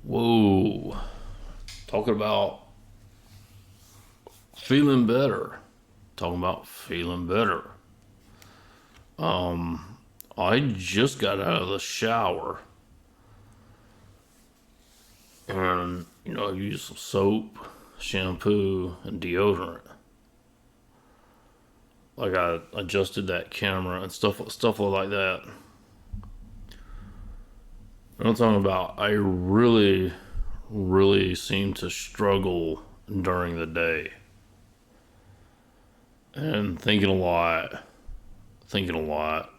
Whoa. Talking about feeling better. Talking about feeling better. I just got out of the shower and, I used some soap, shampoo, and deodorant. Like I adjusted that camera and stuff like that. And I'm talking about I really seem to struggle during the day. And thinking a lot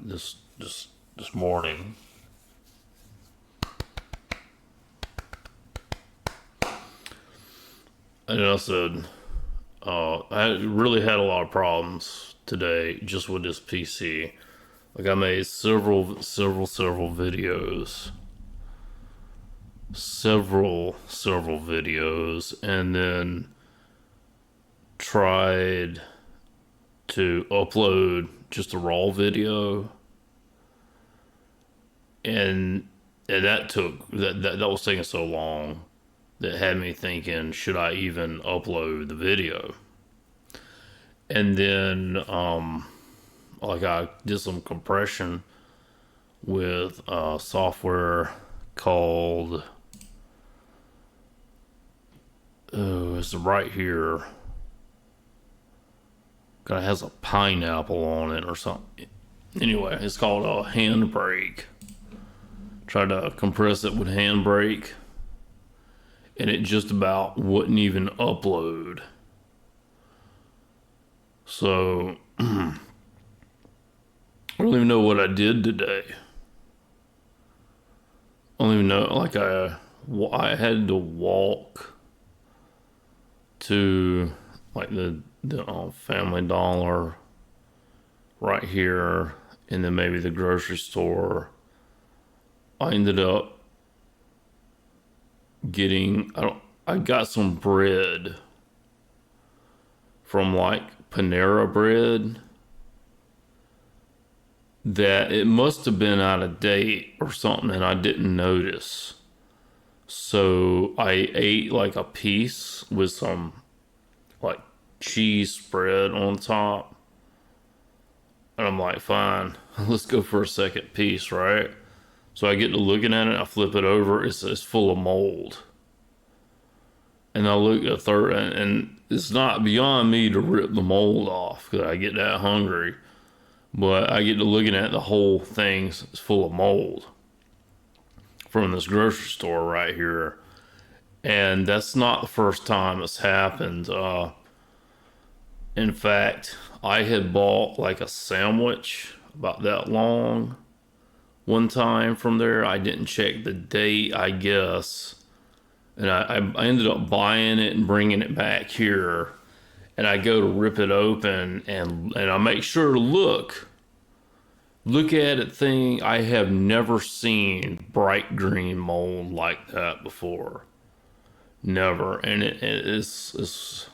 this morning. And I said, I really had a lot of problems today just with this PC. Like I made several videos, several videos, and then tried to upload just a raw video, and that was taking so long that had me thinking, should I even upload the video? And then like I did some compression with software called it's right here. It has a pineapple on it or something. Anyway, it's called a Handbrake. Tried to compress it with Handbrake, and it just about wouldn't even upload. So I don't even know what I did today. I don't even know. Like I had to walk to like the Family Dollar right here, and then maybe the grocery store. I ended up getting I got some bread from like Panera Bread that it must have been out of date or something, and I didn't notice. So I ate like a piece with some like cheese spread on top, and I'm like, fine, let's go for a second piece, right? So I get to looking at it, I flip it over, it's full of mold. And I look at third, and it's not beyond me to rip the mold off because I get that hungry. But I get to looking at the whole thing's full of mold from this grocery store right here. And that's not the first time it's happened. In fact, I had bought like a sandwich about that long one time from there. I didn't check the date, I guess. And I ended up buying it and bringing it back here. And I go to rip it open, and I make sure to look at it thing. I have never seen bright green mold like that before. Never. And it's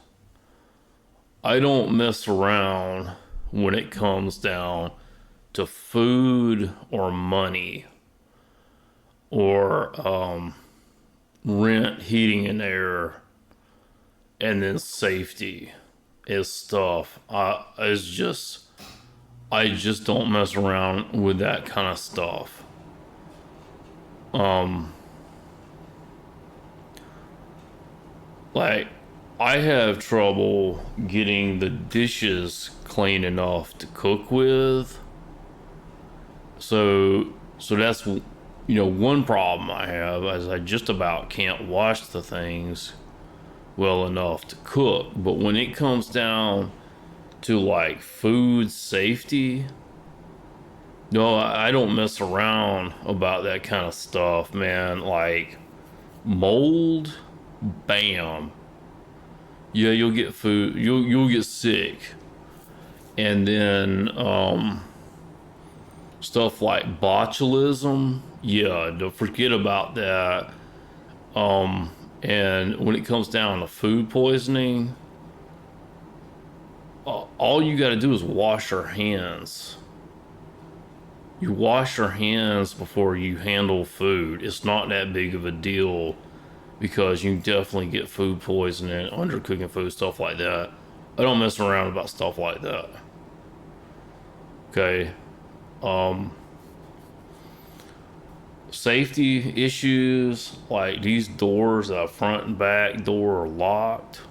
I don't mess around when it comes down to food or money or rent, heating and air, and then safety is stuff. I just don't mess around with that kind of stuff. Like I have trouble getting the dishes clean enough to cook with. So that's one problem I have is I just about can't wash the things well enough to cook. But when it comes down to like food safety, no, I don't mess around about that kind of stuff, man. Like mold, bam. Yeah, you'll get food, you'll get sick. And then stuff like botulism, yeah, don't forget about that. And when it comes down to food poisoning, all you got to do is wash your hands. You wash your hands before you handle food. It's not that big of a deal because you can definitely get food poisoning, undercooking food, stuff like that. I don't mess around about stuff like that. Okay. Safety issues, like these doors, front and back door, are locked.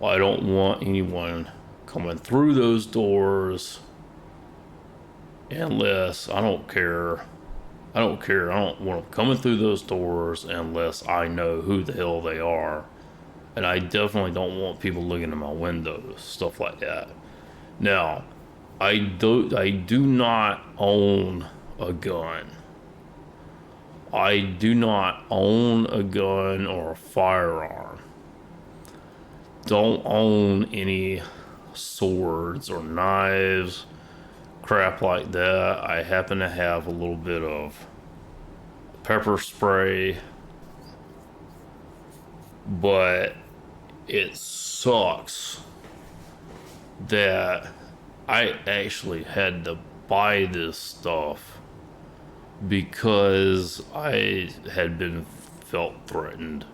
I don't want anyone coming through those doors unless I don't care. I don't care. I don't want them coming through those doors unless I know who the hell they are. And I definitely don't want people looking in my windows, stuff like that. Now, I do not own a gun. I do not own a gun or a firearm. Don't own any swords or knives, crap like that. I happen to have a little bit of pepper spray, but it sucks that I actually had to buy this stuff because I had been felt threatened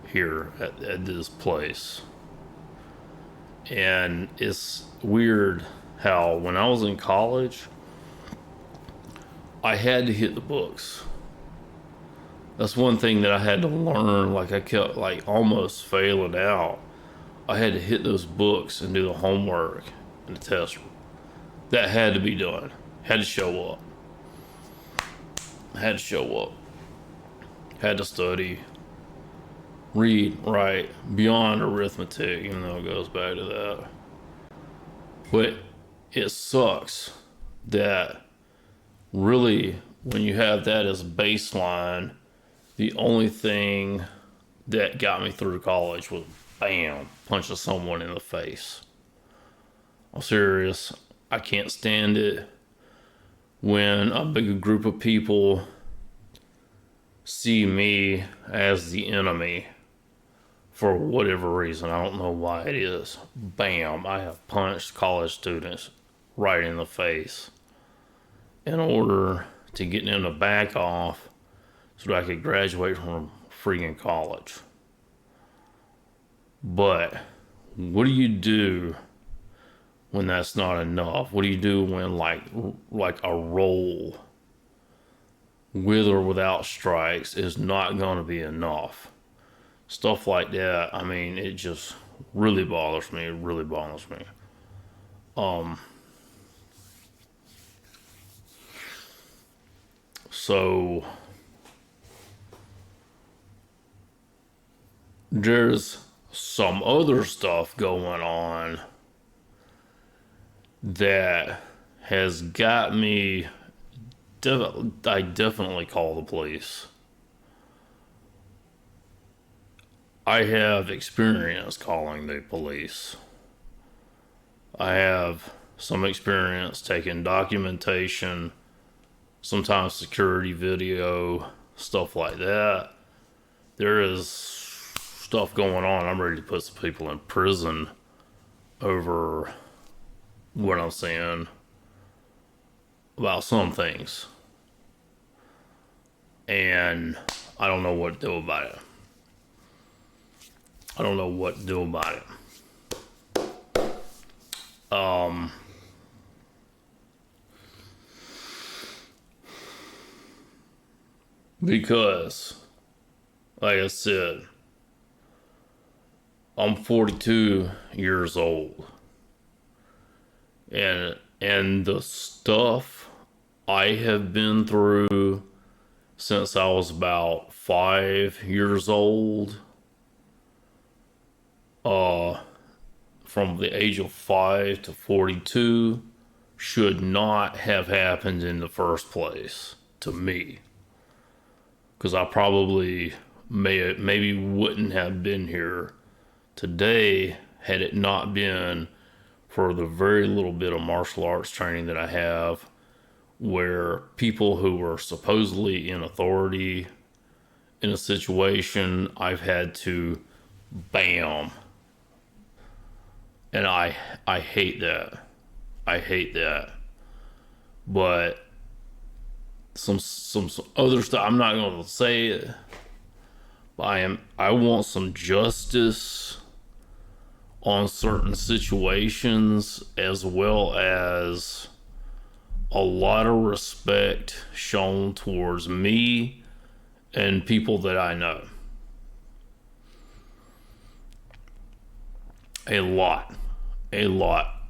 here at this place. And it's weird how when I was in college, I had to hit the books. That's one thing that I had to learn. Like, I kept like almost failing out. I had to hit those books and do the homework and the test. That had to be done. Had to show up. Had to show up. Had to study. Read, write, beyond arithmetic, even though it goes back to that. But it sucks that really, when you have that as a baseline, the only thing that got me through college was bam, punching someone in the face. I'm serious. I can't stand it when a big group of people see me as the enemy for whatever reason. I don't know why it is. Bam, I have punched college students right in the face in order to get them to back off so that I could graduate from freaking college. But what do you do when that's not enough? What do you do when like a roll with or without strikes is not going to be enough? Stuff like that. I mean, it just really bothers me. It really bothers me. So there's some other stuff going on that has got me. I definitely call the police. I have experience calling the police. I have some experience taking documentation, sometimes security video, stuff like that. There is stuff going on. I'm ready to put some people in prison over what I'm saying about some things. And I don't know what to do about it. I don't know what to do about it. Because, like I said, I'm 42 years old. And the stuff I have been through since I was about 5 years old, from the age of 5 to 42, should not have happened in the first place to me. Because I probably maybe wouldn't have been here today had it not been for the very little bit of martial arts training that I have, where people who were supposedly in authority in a situation, I've had to bam. And I hate that. I hate that. But some other stuff, I'm not going to say it, I want some justice on certain situations, as well as a lot of respect shown towards me and people that I know. A lot,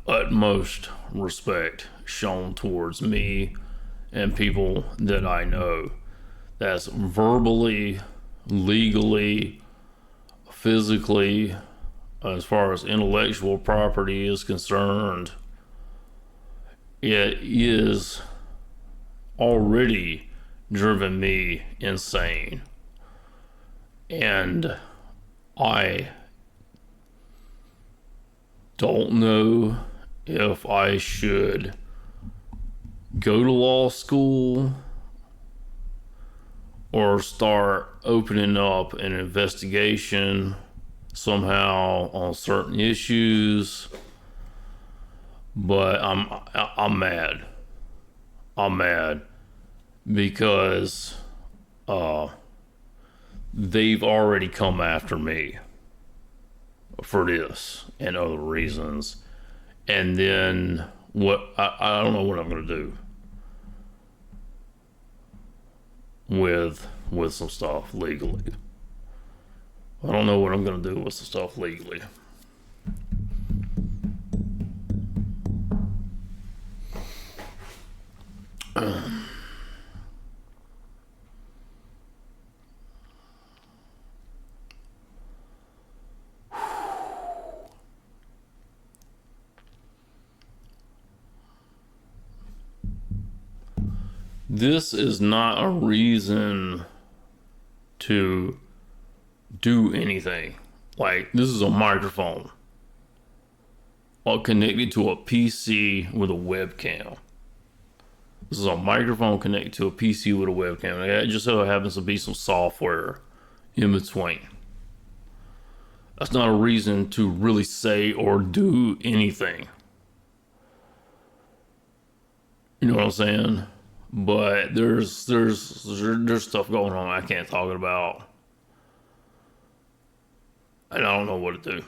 utmost respect shown towards me and people that I know. That's verbally, legally, physically, as far as intellectual property is concerned. It is already driven me insane. And I don't know if I should go to law school or start opening up an investigation somehow on certain issues. But I'm mad. I'm mad because they've already come after me for this and other reasons. And then I don't know what I'm gonna do with some stuff legally. I don't know what I'm gonna do with some stuff legally. This is not a reason to do anything. Like, this is a microphone connected to a PC with a webcam. This is a microphone connected to a PC with a webcam. It just so happens to be some software in between. That's not a reason to really say or do anything. You know what I'm saying? But there's stuff going on I can't talk about, and I don't know what to do.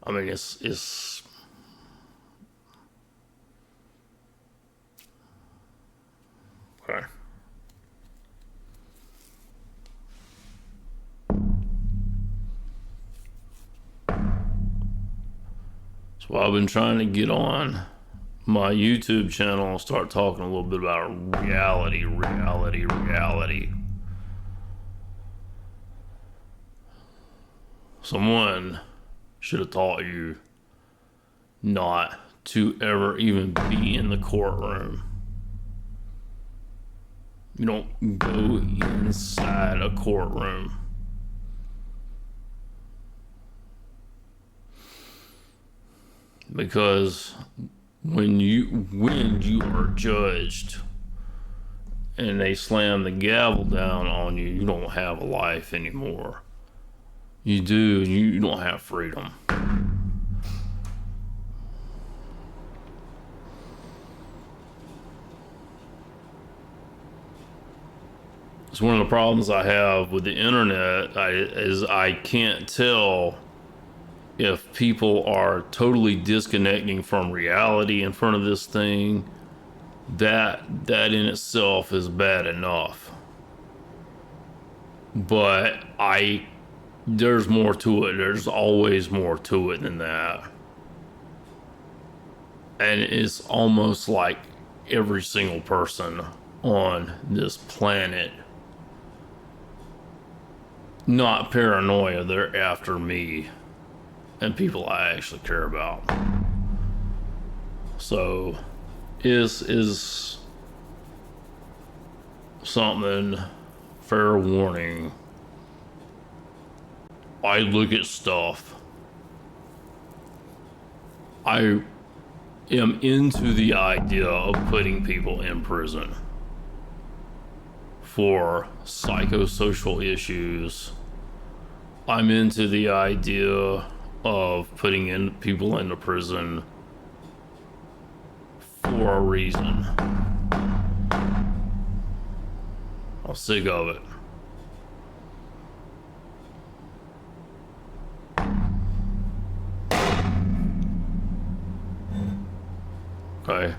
I mean, it's okay. So I've been trying to get on my YouTube channel and start talking a little bit about reality. Someone should have taught you not to ever even be in the courtroom. You don't go inside a courtroom. Because when you are judged and they slam the gavel down on you, you don't have a life anymore. You do, you don't have freedom. It's one of the problems I have with the internet is I can't tell if people are totally disconnecting from reality in front of this thing. That in itself is bad enough. But there's more to it. There's always more to it than that. And it's almost like every single person on this planet, not paranoia, they're after me and people I actually care about. So is something, fair warning. I look at stuff. I am into the idea of putting people in prison for psychosocial issues. I'm into the idea of putting people into prison for a reason. I'm sick of it. Okay.